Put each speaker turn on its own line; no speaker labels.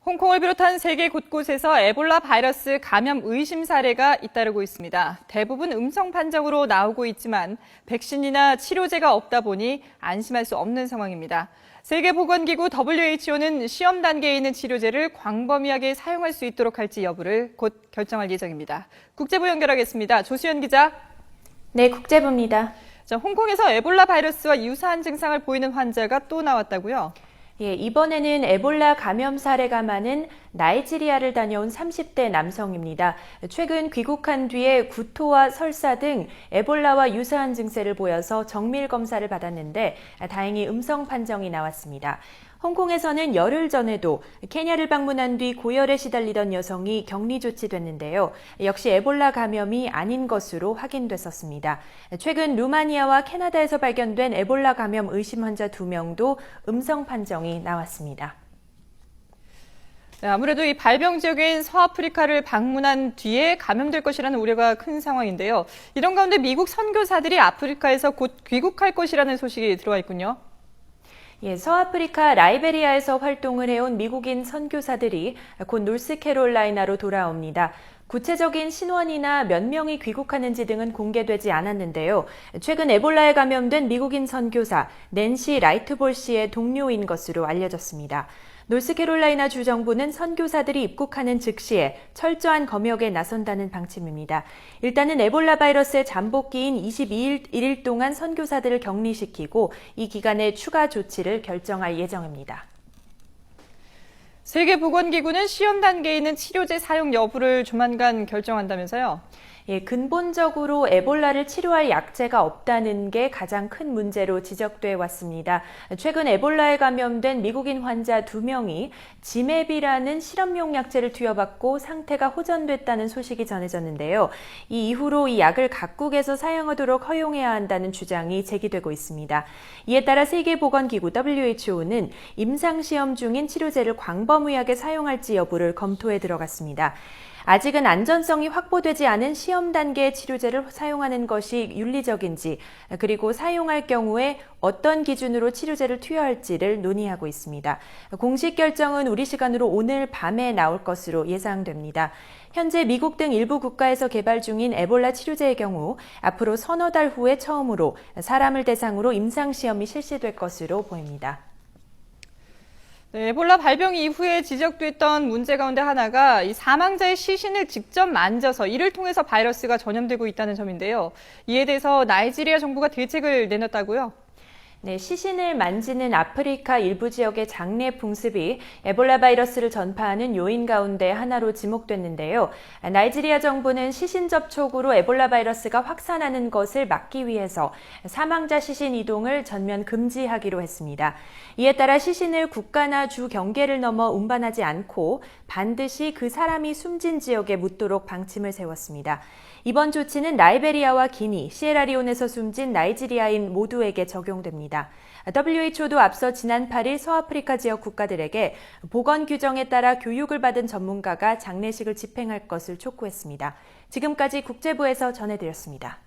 홍콩을 비롯한 세계 곳곳에서 에볼라 바이러스 감염 의심 사례가 잇따르고 있습니다. 대부분 음성 판정으로 나오고 있지만 백신이나 치료제가 없다 보니 안심할 수 없는 상황입니다. 세계보건기구 WHO는 시험 단계에 있는 치료제를 광범위하게 사용할 수 있도록 할지 여부를 곧 결정할 예정입니다. 국제부 연결하겠습니다. 조수연 기자.
네, 국제부입니다.
홍콩에서 에볼라 바이러스와 유사한 증상을 보이는 환자가 또 나왔다고요?
예, 이번에는 에볼라 감염 사례가 많은 나이지리아를 다녀온 30대 남성입니다. 최근 귀국한 뒤에 구토와 설사 등 에볼라와 유사한 증세를 보여서 정밀 검사를 받았는데 다행히 음성 판정이 나왔습니다. 홍콩에서는 열흘 전에도 케냐를 방문한 뒤 고열에 시달리던 여성이 격리 조치됐는데요. 역시 에볼라 감염이 아닌 것으로 확인됐었습니다. 최근 루마니아와 캐나다에서 발견된 에볼라 감염 의심 환자 2명도 음성 판정이 나왔습니다.
네, 아무래도 이 발병 지역인 서아프리카를 방문한 뒤에 감염될 것이라는 우려가 큰 상황인데요. 이런 가운데 미국 선교사들이 아프리카에서 곧 귀국할 것이라는 소식이 들어와 있군요.
예, 서아프리카 라이베리아에서 활동을 해온 미국인 선교사들이 곧 노스캐롤라이나로 돌아옵니다. 구체적인 신원이나 몇 명이 귀국하는지 등은 공개되지 않았는데요. 최근 에볼라에 감염된 미국인 선교사 낸시 라이트볼 씨의 동료인 것으로 알려졌습니다. 노스캐롤라이나 주 정부는 선교사들이 입국하는 즉시에 철저한 검역에 나선다는 방침입니다. 일단은 에볼라 바이러스의 잠복기인 22일 동안 선교사들을 격리시키고 이 기간에 추가 조치를 결정할 예정입니다.
세계보건기구는 시험 단계에 있는 치료제 사용 여부를 조만간 결정한다면서요?
예, 근본적으로 에볼라를 치료할 약제가 없다는 게 가장 큰 문제로 지적돼 왔습니다. 최근 에볼라에 감염된 미국인 환자 2명이 지맵이라는 실험용 약제를 투여받고 상태가 호전됐다는 소식이 전해졌는데요. 이 이후로 이 약을 각국에서 사용하도록 허용해야 한다는 주장이 제기되고 있습니다. 이에 따라 세계보건기구 WHO는 임상시험 중인 치료제를 광범위하게 사용할지 여부를 검토에 들어갔습니다. 아직은 안전성이 확보되지 않은 시험 단계의 치료제를 사용하는 것이 윤리적인지, 그리고 사용할 경우에 어떤 기준으로 치료제를 투여할지를 논의하고 있습니다. 공식 결정은 우리 시간으로 오늘 밤에 나올 것으로 예상됩니다. 현재 미국 등 일부 국가에서 개발 중인 에볼라 치료제의 경우 앞으로 서너 달 후에 처음으로 사람을 대상으로 임상시험이 실시될 것으로 보입니다.
네, 에볼라 발병 이후에 지적됐던 문제 가운데 하나가 이 사망자의 시신을 직접 만져서 이를 통해서 바이러스가 전염되고 있다는 점인데요. 이에 대해서 나이지리아 정부가 대책을 내놨다고요?
네, 시신을 만지는 아프리카 일부 지역의 장내 풍습이 에볼라 바이러스를 전파하는 요인 가운데 하나로 지목됐는데요. 나이지리아 정부는 시신 접촉으로 에볼라 바이러스가 확산하는 것을 막기 위해서 사망자 시신 이동을 전면 금지하기로 했습니다. 이에 따라 시신을 국가나 주 경계를 넘어 운반하지 않고 반드시 그 사람이 숨진 지역에 묻도록 방침을 세웠습니다. 이번 조치는 라이베리아와 기니, 시에라리온에서 숨진 나이지리아인 모두에게 적용됩니다. WHO도 앞서 지난 8일 서아프리카 지역 국가들에게 보건 규정에 따라 교육을 받은 전문가가 장례식을 집행할 것을 촉구했습니다. 지금까지 국제부에서 전해드렸습니다.